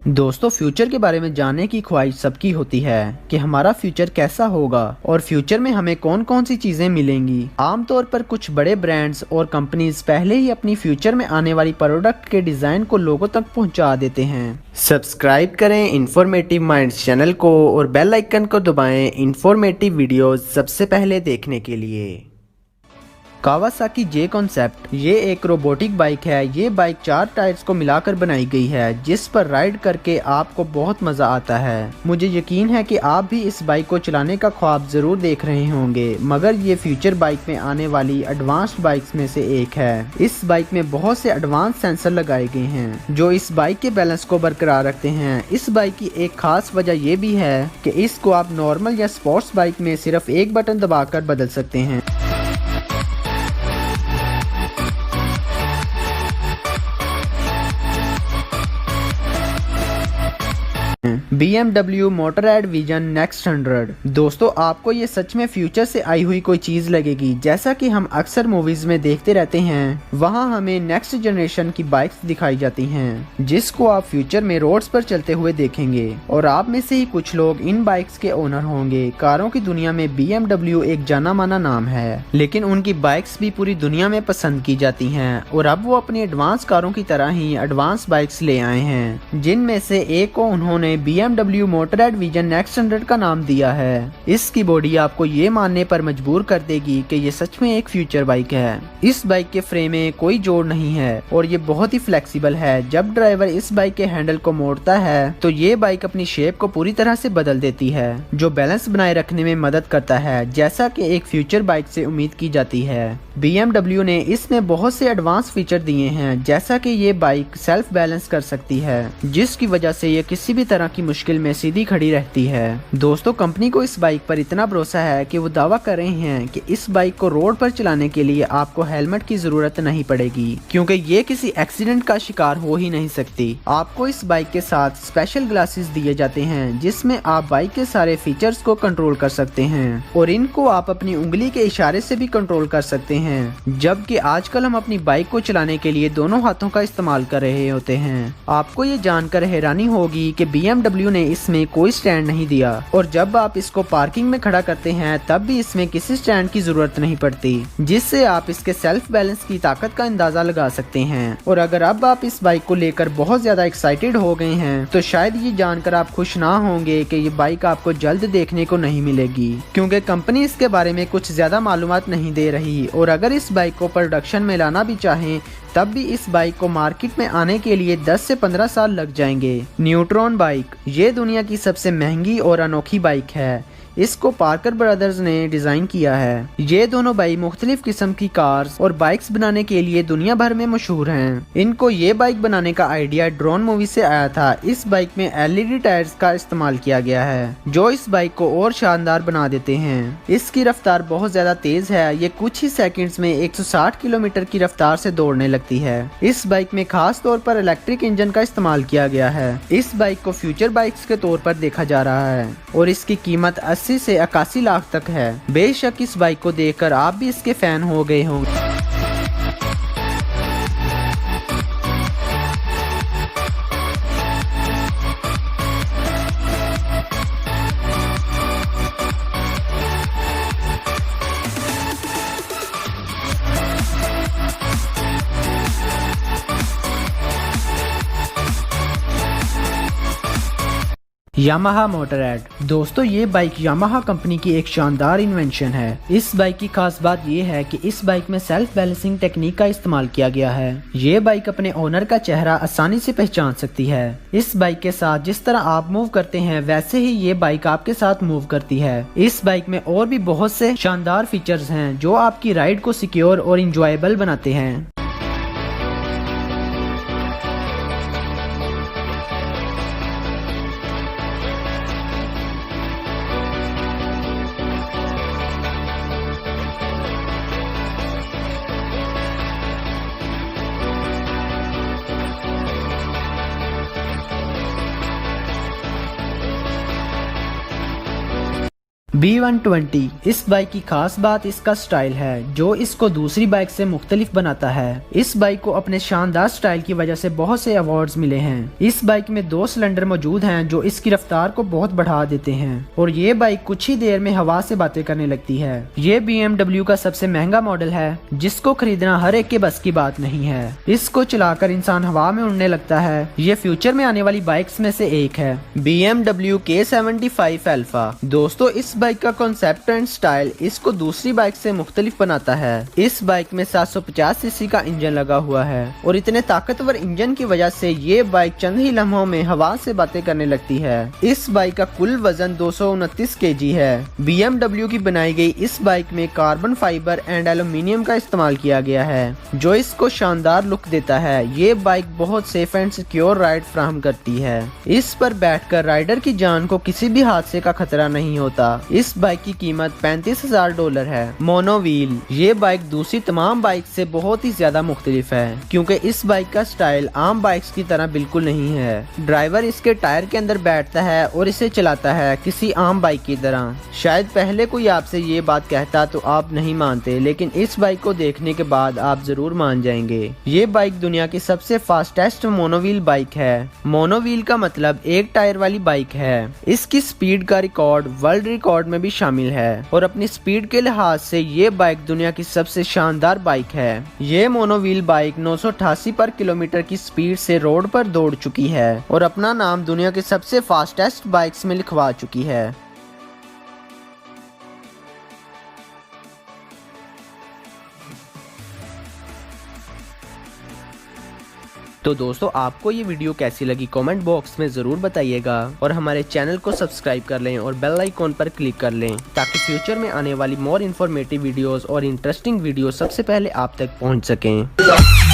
दोस्तों, फ्यूचर के बारे में जानने की ख्वाहिश सबकी होती है कि हमारा फ्यूचर कैसा होगा और फ्यूचर में हमें कौन कौन सी चीजें मिलेंगी। आमतौर पर कुछ बड़े ब्रांड्स और कंपनीज पहले ही अपनी फ्यूचर में आने वाली प्रोडक्ट के डिजाइन को लोगों तक पहुंचा देते हैं। सब्सक्राइब करें इन्फॉर्मेटिव माइंड्स चैनल को और बेल आइकन को दबाएं इन्फॉर्मेटिव वीडियोस सबसे पहले देखने के लिए। कावासाकी जे कॉन्सेप्ट ये एक रोबोटिक बाइक है। ये बाइक 4 टायर्स को मिलाकर बनाई गई है जिस पर राइड करके आपको बहुत मजा आता है। मुझे यकीन है कि आप भी इस बाइक को चलाने का ख्वाब जरूर देख रहे होंगे, मगर ये फ्यूचर बाइक में आने वाली एडवांस्ड बाइक्स में से एक है। इस बाइक में बहुत से एडवांस सेंसर लगाए गए हैं जो इस बाइक के बैलेंस को बरकरार रखते हैं। इस बाइक की एक खास वजह ये भी है कि इसको आप नॉर्मल या स्पोर्ट्स बाइक में सिर्फ एक बटन दबाकर बदल सकते हैं। BMW Motorrad vision next 100। दोस्तों, आपको ये सच में फ्यूचर से आई हुई कोई चीज लगेगी। जैसा कि हम अक्सर मूवीज में देखते रहते हैं, वहाँ हमें नेक्स्ट जनरेशन की बाइक्स दिखाई जाती हैं जिसको आप फ्यूचर में रोड्स पर चलते हुए देखेंगे और आप में से ही कुछ लोग इन बाइक्स के ओनर होंगे। कारों की दुनिया में BMW एक जाना माना नाम है, लेकिन उनकी बाइक्स भी पूरी दुनिया में पसंद की जाती हैं और अब वो अपनी एडवांस कारों की तरह ही एडवांस बाइक्स ले आए हैं, जिनमें से एक को उन्होंने BMW मोटोरैड विजन नेक्स्ट 100 का नाम दिया है। इसकी बॉडी आपको ये मानने पर मजबूर कर देगी कि ये सच में एक फ्यूचर बाइक है। इस बाइक के फ्रेम में कोई जोड़ नहीं है और ये बहुत ही फ्लेक्सिबल है। जब ड्राइवर इस बाइक के हैंडल को मोड़ता है तो ये बाइक अपनी शेप को पूरी तरह से बदल देती है, जो बैलेंस बनाए रखने में मदद करता है, जैसा कि एक फ्यूचर बाइक से उम्मीद की जाती है। BMW ने इसमें बहुत से एडवांस फीचर दिए हैं, जैसा कि ये बाइक सेल्फ बैलेंस कर सकती है, जिसकी वजह से ये किसी भी तरह की मुश्किल में सीधी खड़ी रहती है। दोस्तों, कंपनी को इस बाइक पर इतना भरोसा है कि वो दावा कर रहे हैं कि इस बाइक को रोड पर चलाने के लिए आपको हेलमेट की जरूरत नहीं पड़ेगी, क्योंकि ये किसी एक्सीडेंट का शिकार हो ही नहीं सकती। आपको इस बाइक के साथ स्पेशल ग्लासेस दिए जाते हैं जिसमें आप बाइक के सारे फीचर्स को कंट्रोल कर सकते हैं और इनको आप अपनी उंगली के इशारे से भी कंट्रोल कर सकते हैं, जबकि आजकल हम अपनी बाइक को चलाने के लिए दोनों हाथों का इस्तेमाल कर रहे होते हैं। आपको ये जानकर हैरानी होगी कि BMW ने इसमें कोई स्टैंड नहीं दिया और जब आप इसको पार्किंग में खड़ा करते हैं तब भी इसमें किसी स्टैंड की जरूरत नहीं पड़ती, जिससे आप इसके सेल्फ बैलेंस की ताकत का अंदाजा लगा सकते हैं। और अगर अब आप इस बाइक को लेकर बहुत ज्यादा एक्साइटेड हो गए हैं तो शायद ये जानकर आप खुश ना होंगे कि ये बाइक आपको जल्द देखने को नहीं मिलेगी, क्योंकि कंपनी इसके बारे में कुछ ज्यादा मालूमात नहीं दे रही और अगर इस बाइक को प्रोडक्शन में लाना भी चाहें तब भी इस बाइक को मार्केट में आने के लिए 10 से 15 साल लग जाएंगे। न्यूट्रॉन बाइक ये दुनिया की सबसे महंगी और अनोखी बाइक है। इसको पार्कर ब्रदर्स ने डिजाइन किया है। ये दोनों भाई मुख्तलिफ किस्म की कार्स और बाइक्स बनाने के लिए दुनिया भर में मशहूर हैं। इनको ये बाइक बनाने का आइडिया ड्रोन मूवी से आया था। इस बाइक में LED टायर्स का इस्तेमाल किया गया है जो इस बाइक को और शानदार बना देते हैं। इसकी रफ्तार बहुत ज्यादा तेज है। ये कुछ ही सेकंड्स में 160 किलोमीटर की रफ्तार से दौड़ने लगती है। इस बाइक में खास तौर पर इलेक्ट्रिक इंजन का इस्तेमाल किया गया है। इस बाइक को फ्यूचर बाइक्स के तौर पर देखा जा रहा है और इसकी कीमत 80 से 81 लाख तक है। बेशक इस बाइक को देखकर आप भी इसके फैन हो गए होंगे। यामाहा मोटोरैड। दोस्तों, ये बाइक यामाहा कंपनी की एक शानदार इन्वेंशन है। इस बाइक की खास बात ये है कि इस बाइक में सेल्फ बैलेंसिंग टेक्निक का इस्तेमाल किया गया है। ये बाइक अपने ओनर का चेहरा आसानी से पहचान सकती है। इस बाइक के साथ जिस तरह आप मूव करते हैं वैसे ही ये बाइक आपके साथ मूव करती है। इस बाइक में और भी बहुत से शानदार फीचर्स हैं जो आपकी राइड को सिक्योर और इंजॉयबल बनाते हैं। B120 इस बाइक की खास बात इसका स्टाइल है जो इसको दूसरी बाइक से मुख्तलिफ बनाता है। इस बाइक को अपने शानदार स्टाइल की वजह से बहुत से अवार्ड्स मिले हैं। इस बाइक में 2 सिलेंडर मौजूद हैं जो इसकी रफ्तार को बहुत बढ़ा देते हैं और ये बाइक कुछ ही देर में हवा से बातें करने लगती है। ये BMW का सबसे महंगा मॉडल है जिसको खरीदना हर एक के बस की बात नहीं है। इसको चलाकर इंसान हवा में उड़ने लगता है। ये फ्यूचर में आने वाली बाइक्स में से एक है। BMW K75 alpha. दोस्तों इस बाइक का कॉन्सेप्ट एंड स्टाइल इसको दूसरी बाइक से मुख्तलिफ बनाता है। इस बाइक में 750 सीसी का इंजन लगा हुआ है और इतने ताकतवर इंजन की वजह से ये बाइक चंद ही लम्हों में हवा से बातें करने लगती है। इस बाइक का कुल वजन 229 kg है। BMW की बनाई गई इस बाइक में कार्बन फाइबर एंड एल्यूमिनियम का इस्तेमाल किया गया है जो इसको शानदार लुक देता है। ये बाइक बहुत सेफ एंड सिक्योर राइड फराहम करती है। इस पर बैठकर राइडर की जान को किसी भी हादसे का खतरा नहीं होता। इस बाइक की कीमत $35,000 है। मोनोव्हील। ये बाइक दूसरी तमाम बाइक से बहुत ही ज्यादा मुख्तलिफ है क्योंकि इस बाइक का स्टाइल आम बाइक्स की तरह बिल्कुल नहीं है। ड्राइवर इसके टायर के अंदर बैठता है और इसे चलाता है किसी आम बाइक की तरह। शायद पहले कोई आपसे ये बात कहता तो आप नहीं मानते, लेकिन इस बाइक को देखने के बाद आप जरूर मान जाएंगे। ये बाइक दुनिया की सबसे फास्टेस्ट मोनोव्हील बाइक है। मोनोव्हील का मतलब एक टायर वाली बाइक है। इसकी स्पीड का रिकॉर्ड वर्ल्ड रिकॉर्ड में भी शामिल है और अपनी स्पीड के लिहाज से ये बाइक दुनिया की सबसे शानदार बाइक है। ये मोनोव्हील बाइक 988 पर किलोमीटर की स्पीड से रोड पर दौड़ चुकी है और अपना नाम दुनिया के सबसे फास्टेस्ट बाइक्स में लिखवा चुकी है। तो दोस्तों आपको ये वीडियो कैसी लगी कमेंट बॉक्स में ज़रूर बताइएगा और हमारे चैनल को सब्सक्राइब कर लें और बेल आइकॉन पर क्लिक कर लें ताकि फ्यूचर में आने वाली मोर इन्फॉर्मेटिव वीडियोस और इंटरेस्टिंग वीडियो सबसे पहले आप तक पहुंच सकें।